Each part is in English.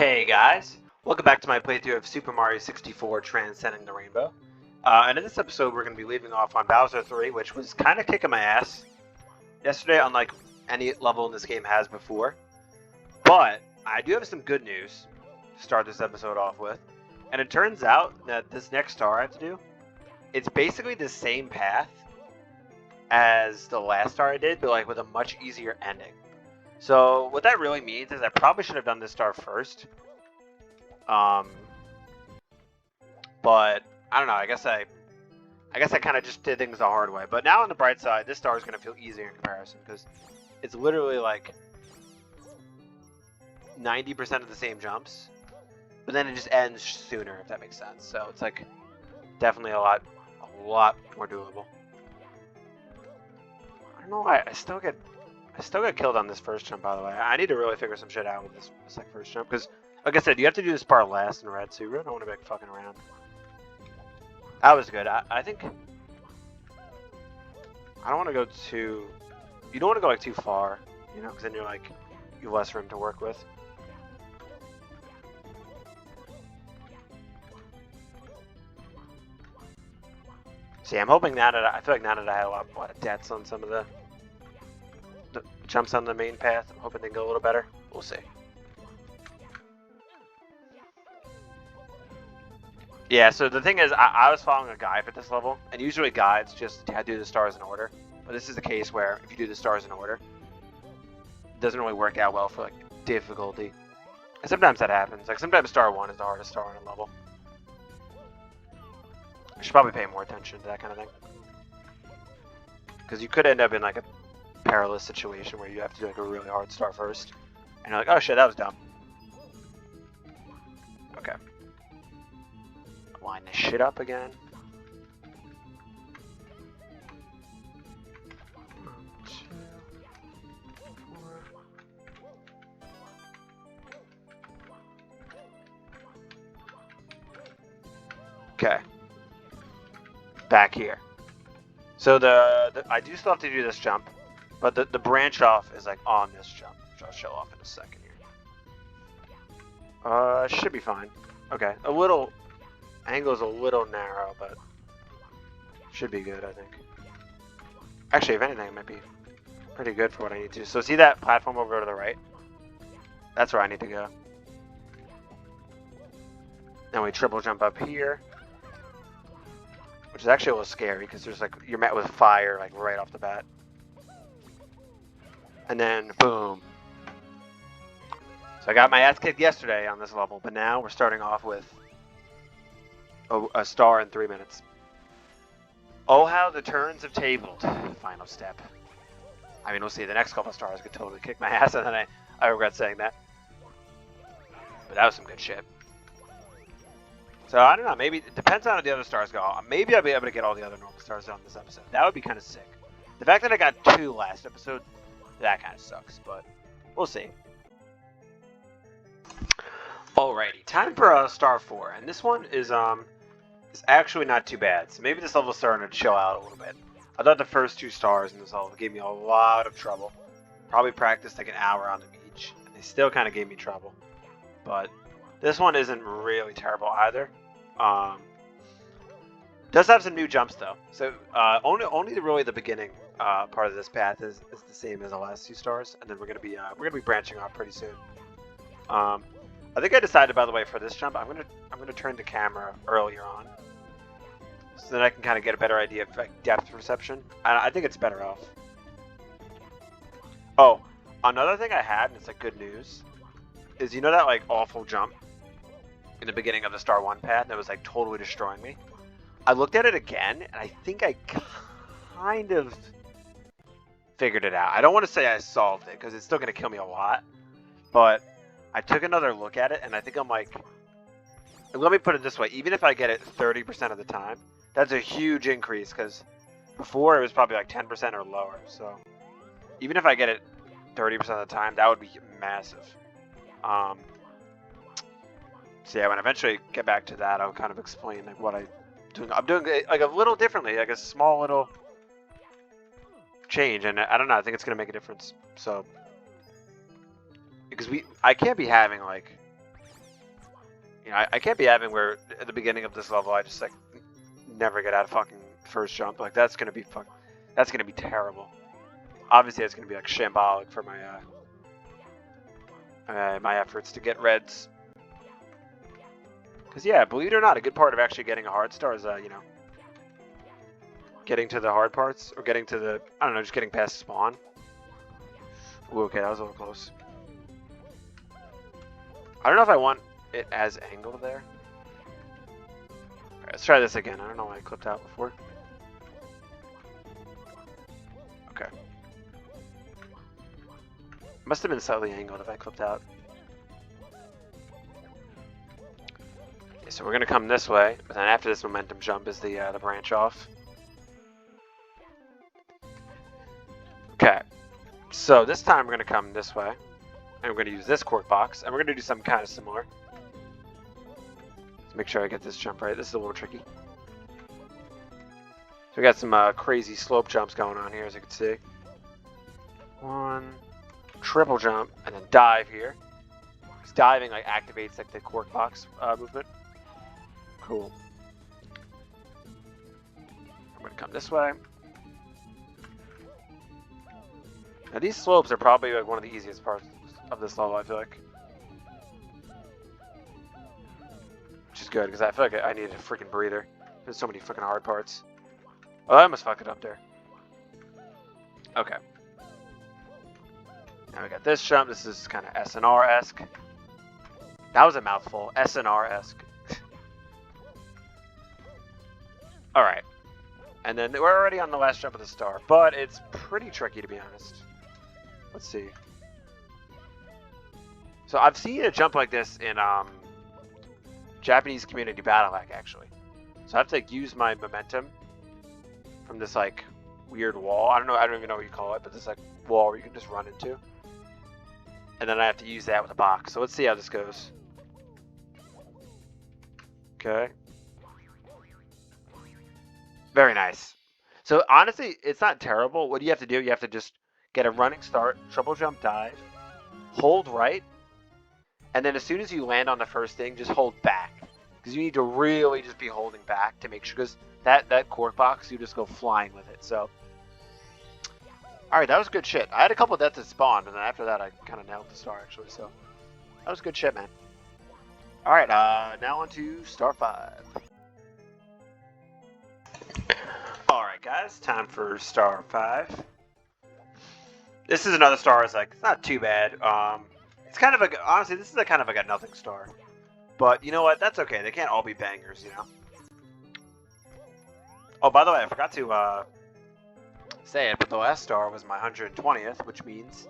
Hey guys, welcome back to my playthrough of Super Mario 64 Transcending the Rainbow. And in this episode we're going to be leaving off on Bowser 3, which was kind of kicking my ass yesterday, unlike any level in this game has before. But I do have some good news to start this episode off with. And it turns out that this next star I have to do, it's basically the same path as the last star I did, but like with a much easier ending. So what that really means is I probably should have done this star first. But I don't know. I guess I kind of just did things the hard way. But now on the bright side, this star is going to feel easier in comparison because it's literally like 90% of the same jumps, but then it just ends sooner, if that makes sense. So it's like definitely a lot more doable. I don't know why I still get killed on this first jump, by the way. I need to really figure some shit out with this like first jump, because, like I said, you have to do this part last in red, so you really don't want to be like, fucking around. That was good. I think I don't want to go too. You don't want to go like too far, you know, because then you're like you have less room to work with. See, I'm hoping now that I feel like now that I had a lot of deaths on some of the jumps on the main path, I'm hoping they go a little better. We'll see. Yeah, so the thing is, I was following a guide for this level, and usually guides just do the stars in order. But this is the case where if you do the stars in order, it doesn't really work out well for like difficulty. And sometimes that happens. Like sometimes star 1 is the hardest star in a level. I should probably pay more attention to that kind of thing. Because you could end up in like a perilous situation where you have to do like a really hard star first. And you're like, oh shit, that was dumb. Okay. Line this shit up again. Okay. Back here. So I do still have to do this jump, but the branch off is like on this jump, which I'll show off in a second here. Should be fine. Okay, a little angle's a little narrow, but should be good, I think. Actually, if anything, it might be pretty good for what I need to. So see that platform over to the right? That's where I need to go. Then we triple jump up here, which is actually a little scary because there's like you're met with fire like right off the bat. And then boom. So I got my ass kicked yesterday on this level, but now we're starting off with a star in 3 minutes. Oh, how the turns have tabled. Final step. I mean, we'll see. The next couple of stars could totally kick my ass, and then I regret saying that. But that was some good shit. So I don't know. Maybe it depends on how the other stars go. Maybe I'll be able to get all the other normal stars on this episode. That would be kind of sick. The fact that I got 2 last episode, that kind of sucks. But we'll see. Alrighty, time for star 4, and this one is actually not too bad. So maybe this level's starting to chill out a little bit. I thought the first 2 stars in this level gave me a lot of trouble. Probably practiced like an hour on them each, and they still kind of gave me trouble. But this one isn't really terrible either. Does have some new jumps though. So only really the beginning part of this path is the same as the last 2 stars, and then we're gonna be branching off pretty soon. I think I decided, by the way, for this jump, I'm gonna turn the camera earlier on, so that I can kind of get a better idea of like depth perception. I think it's better off. Oh, another thing I had, and it's like good news, is you know that like awful jump in the beginning of the star 1 path that was like totally destroying me? I looked at it again, and I think I kind of figured it out. I don't want to say I solved it because it's still gonna kill me a lot, but I took another look at it, and I think I'm like, let me put it this way, even if I get it 30% of the time, that's a huge increase, because before it was probably like 10% or lower, so even if I get it 30% of the time, that would be massive. So yeah, when I eventually get back to that, I'll kind of explain like what I'm doing like a little differently, like a small little change, and I don't know, I think it's going to make a difference, so... Because I can't be having like You know, I can't be having where at the beginning of this level I just like never get out of fucking first jump. Like that's gonna be that's gonna be terrible. Obviously, it's gonna be like shambolic for my my efforts to get reds. Because yeah, believe it or not, a good part of actually getting a hard star is you know, getting to the hard parts or getting to the I don't know, just getting past spawn. Ooh, okay, that was a little close. I don't know if I want it as angled there. Alright, let's try this again. I don't know why I clipped out before. Okay. Must have been slightly angled if I clipped out. Okay, so we're gonna come this way, but then after this momentum jump is the branch off. Okay. So this time we're gonna come this way, and we're gonna use this cork box, and we're gonna do something kind of similar. Let's make sure I get this jump right. This is a little tricky. So we got some crazy slope jumps going on here, as you can see. One, triple jump, and then dive here. Because diving like activates like the cork box movement. Cool. I'm gonna come this way. Now these slopes are probably like one of the easiest parts of this level, I feel like. Which is good, because I feel like I need a freaking breather. There's so many freaking hard parts. Oh, I almost fucked it up there. Okay. Now we got this jump. This is kind of SNR-esque. That was a mouthful. SNR-esque. Alright. And then we're already on the last jump of the star, but it's pretty tricky to be honest. Let's see. So I've seen a jump like this in Japanese Community Battle Hack actually. So I have to like, use my momentum from this like weird wall. I don't even know what you call it, but this like wall where you can just run into. And then I have to use that with a box. So let's see how this goes. Okay. Very nice. So honestly, it's not terrible. What do you have to do? You have to just get a running start, triple jump dive, hold right, and then as soon as you land on the first thing, just hold back. Because you need to really just be holding back to make sure, because that cork box, you just go flying with it. So, alright, that was good shit. I had a couple deaths at spawn, but then after that, I kind of nailed the star, actually. So, that was good shit, man. Alright, now on to Star 5. Alright, guys, time for Star 5. This is another star. It's like, it's not too bad. It's kind of a, honestly, this is a kind of like a nothing star. But you know what? That's okay. They can't all be bangers, you know? Oh, by the way, I forgot to say it, but the last star was my 120th, which means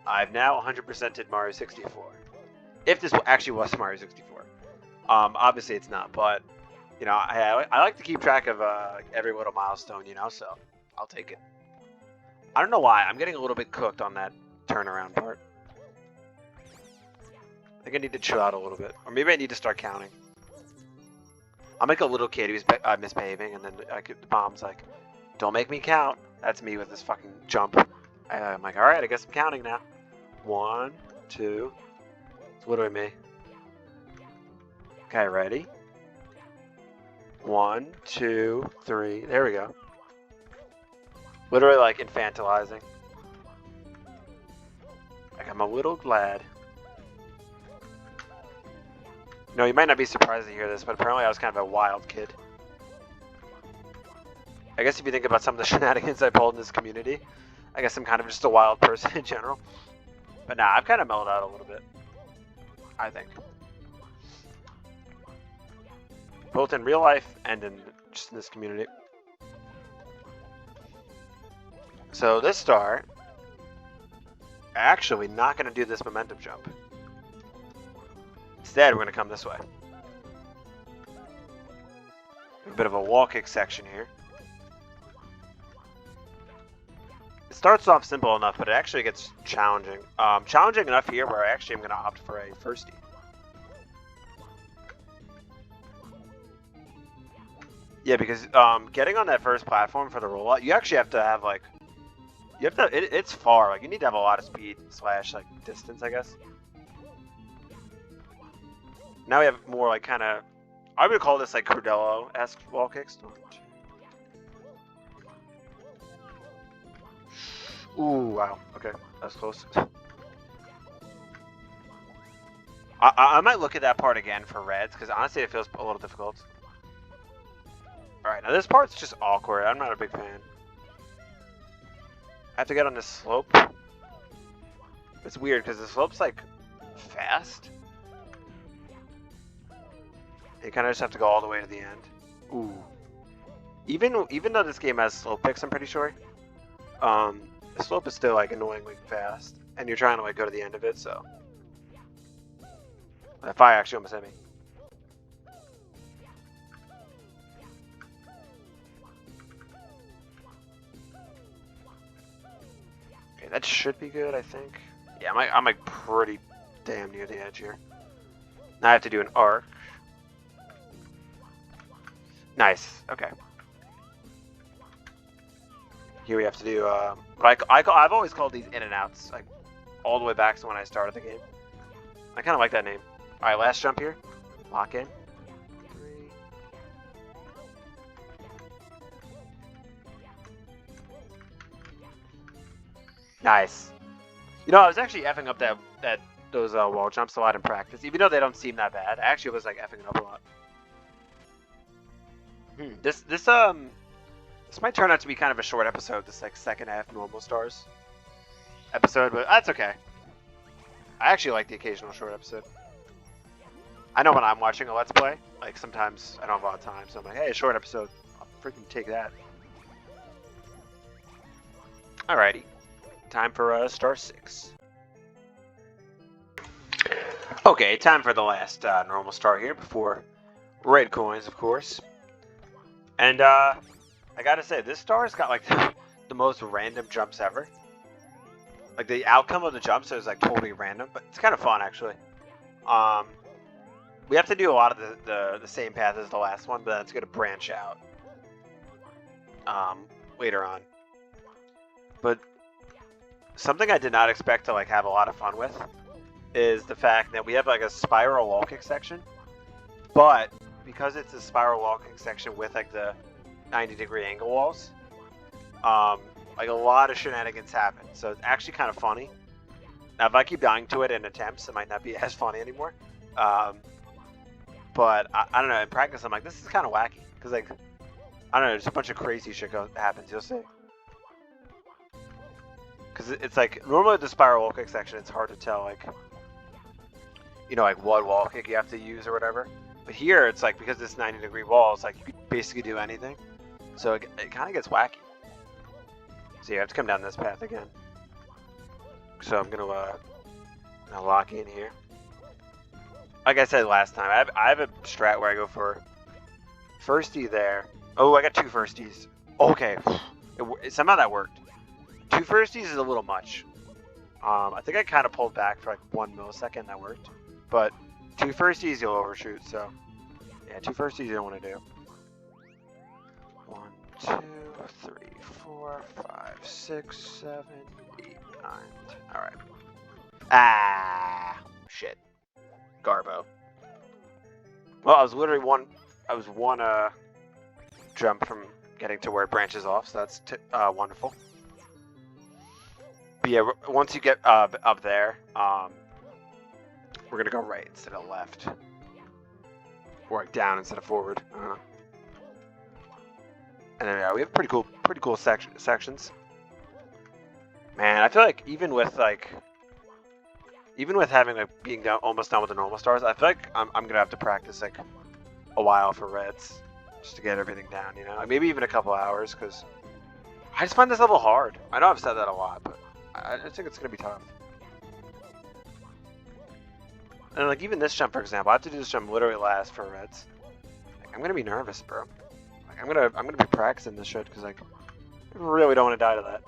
I've now 100%ed Mario 64. If this actually was Mario 64. Obviously it's not, but, you know, I like to keep track of every little milestone, you know, so I'll take it. I don't know why. I'm getting a little bit cooked on that turnaround part. I think I need to chill out a little bit. Or maybe I need to start counting. I'm like a little kid who's misbehaving, and then the bomb's like, don't make me count. That's me with this fucking jump. I'm like, alright, I guess I'm counting now. 1, 2. It's literally me. Okay, ready? 1, 2, 3. There we go. Literally like infantilizing. Like I'm a little glad. No, you might not be surprised to hear this, but apparently I was kind of a wild kid. I guess if you think about some of the shenanigans I pulled in this community, I guess I'm kind of just a wild person in general. But nah, I've kind of mellowed out a little bit. I think. Both in real life and in just in this community. So this star, actually not going to do this momentum jump. Instead, we're going to come this way. A bit of a wall kick section here. It starts off simple enough, but it actually gets challenging. Challenging enough here where I actually am going to opt for a firstie. Yeah, because getting on that first platform for the rollout, you actually have to have like, it's far. Like you need to have a lot of speed / like distance, I guess. Now we have more like kind of, I would call this like Crudello-esque wall kicks. Ooh, wow. Okay, that's close. I might look at that part again for reds, because honestly it feels a little difficult. Alright, now this part's just awkward. I'm not a big fan. I have to get on this slope. It's weird, because the slope's like fast. You kind of just have to go all the way to the end. Ooh. Even though this game has slope picks, I'm pretty sure, the slope is still like annoyingly fast, and you're trying to like go to the end of it, so. That fire actually almost hit me. Okay, that should be good, I think. Yeah, I'm like pretty damn near the edge here. Now I have to do an arc. Nice. Okay. Here we have to do. I've always called these in and outs, like all the way back to when I started the game. I kind of like that name. All right, last jump here. Lock in. 3. Nice. You know, I was actually effing up those wall jumps a lot in practice, even though they don't seem that bad. I actually was like effing it up a lot. This might turn out to be kind of a short episode. This like second half normal stars episode, but that's okay. I actually like the occasional short episode. I know when I'm watching a Let's Play, like sometimes I don't have a lot of time, so I'm like, hey, a short episode. I'll freaking take that. Alrighty. Time for star 6. Okay, time for the last normal star here before red coins, of course. And I gotta say, this star's got like the most random jumps ever. Like the outcome of the jumps is like totally random, but it's kind of fun actually. We have to do a lot of the same path as the last one, but it's gonna branch out later on. But something I did not expect to like have a lot of fun with is the fact that we have like a spiral wall kick section, but because it's a spiral wall kick section with like the 90-degree angle walls, like a lot of shenanigans happen. So it's actually kind of funny. Now, if I keep dying to it in attempts, it might not be as funny anymore. But I don't know. In practice, I'm like, this is kind of wacky because like I don't know, just a bunch of crazy shit happens. You'll see. Because it's like normally the spiral wall kick section, it's hard to tell like, you know, like what wall kick you have to use or whatever. But here, it's like, because it's 90-degree wall, it's like you can basically do anything. So it kind of gets wacky. So you have to come down this path again. So I'm gonna lock in here. Like I said last time, I have a strat where I go for firstie there. Oh, I got 2 firsties. Okay, somehow that worked. 2 firsties is a little much. I think I kind of pulled back for like 1 millisecond. That worked, but 2 firsties you'll overshoot. So yeah, 2 firsties you don't want to do. 1, 2, 3, 4, 5, 6, 7, 8, 9. All right. Ah, shit. Garbo. Well, I was literally one jump from getting to where it branches off, so that's wonderful. But yeah, once you get up there, we're gonna go right instead of left, or like down instead of forward. And then yeah, we have pretty cool sections. Man, I feel like even with having like being almost done with the normal stars, I feel like I'm gonna have to practice like a while for reds just to get everything down. You know, like maybe even a couple hours, because I just find this level hard. I know I've said that a lot, but I think it's gonna be tough. And like even this jump, for example, I have to do this jump literally last for reds. Like, I'm gonna be nervous, bro. Like, I'm gonna be practicing this shit because like I really don't want to die to that.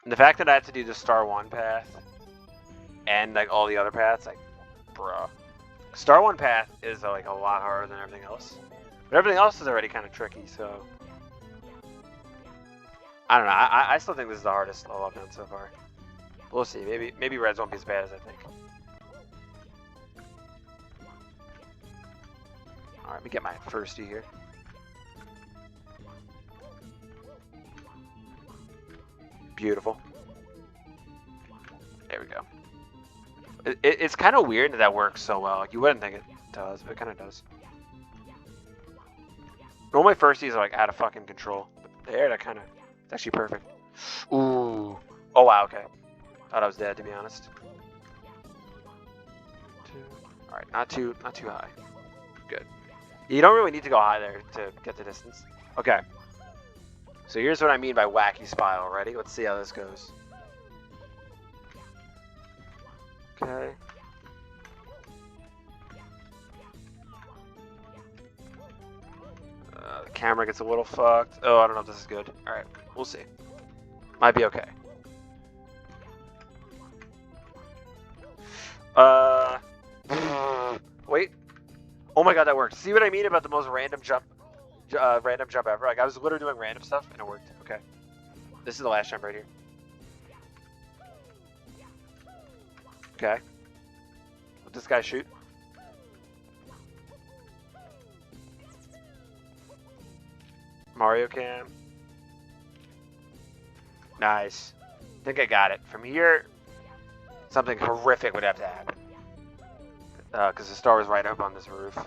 And the fact that I have to do the star 1 path and like all the other paths, like, bruh. Star 1 path is like a lot harder than everything else, but everything else is already kind of tricky. So I don't know. I still think this is the hardest level I've done so far. We'll see. Maybe reds won't be as bad as I think. All right, let me get my firstie here. Beautiful. There we go. It's kind of weird that works so well. Like, you wouldn't think it does, but it kind of does. All my firsties are like out of fucking control. But there, that kind of, it's actually perfect. Ooh. Oh wow. Okay. Thought I was dead, to be honest. All right, not too high. Good. You don't really need to go high there to get the distance. Okay. So here's what I mean by wacky spiral. Ready? Let's see how this goes. Okay. The camera gets a little fucked. Oh, I don't know if this is good. Alright, we'll see. Might be okay. Wait. Oh my god, that worked. See what I mean about the most random jump ever? Like, I was literally doing random stuff, and it worked. Okay. This is the last jump right here. Okay. Let this guy shoot. Mario Cam. Nice. I think I got it. From here, something horrific would have to happen. Because the star was right up on this roof.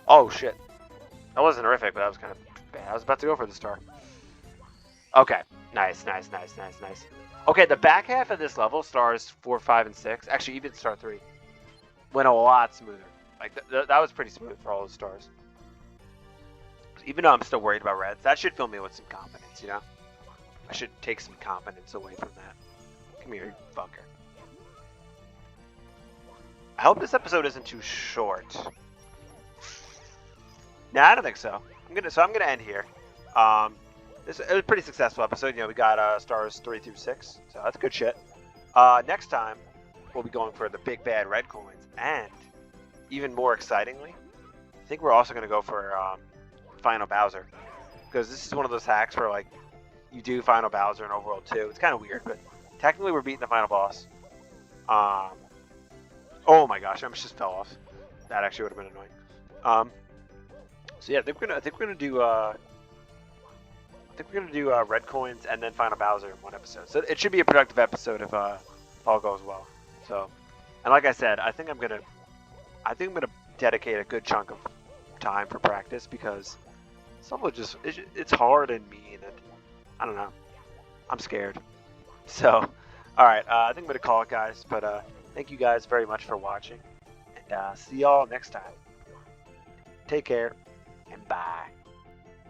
Oh, shit. That wasn't horrific, but that was kind of bad. I was about to go for the star. Okay. Nice, nice, nice, nice, nice. Okay, the back half of this level, stars 4, 5, and 6, actually even star 3, went a lot smoother. Like, that was pretty smooth for all those stars. Even though I'm still worried about reds, that should fill me with some confidence, you know? I should take some confidence away from that. Come here, you fucker. I hope this episode isn't too short. Nah, I don't think so. I'm gonna end here. It was a pretty successful episode. You know, we got stars 3 through 6, so that's good shit. Next time, we'll be going for the big bad red coins, and even more excitingly, I think we're also gonna go for Final Bowser, because this is one of those hacks where like you do Final Bowser in Overworld 2. It's kind of weird, but technically we're beating the final boss. Oh my gosh, I almost just fell off. That actually would have been annoying. So yeah, I think we're gonna do red coins and then Final Bowser in one episode. So it should be a productive episode if all goes well. So, and like I said, I think I'm gonna dedicate a good chunk of time for practice, because some of it's hard and mean, and I don't know, I'm scared. So, all right, I think I'm gonna call it, guys. But thank you guys very much for watching, and see y'all next time. Take care, and bye.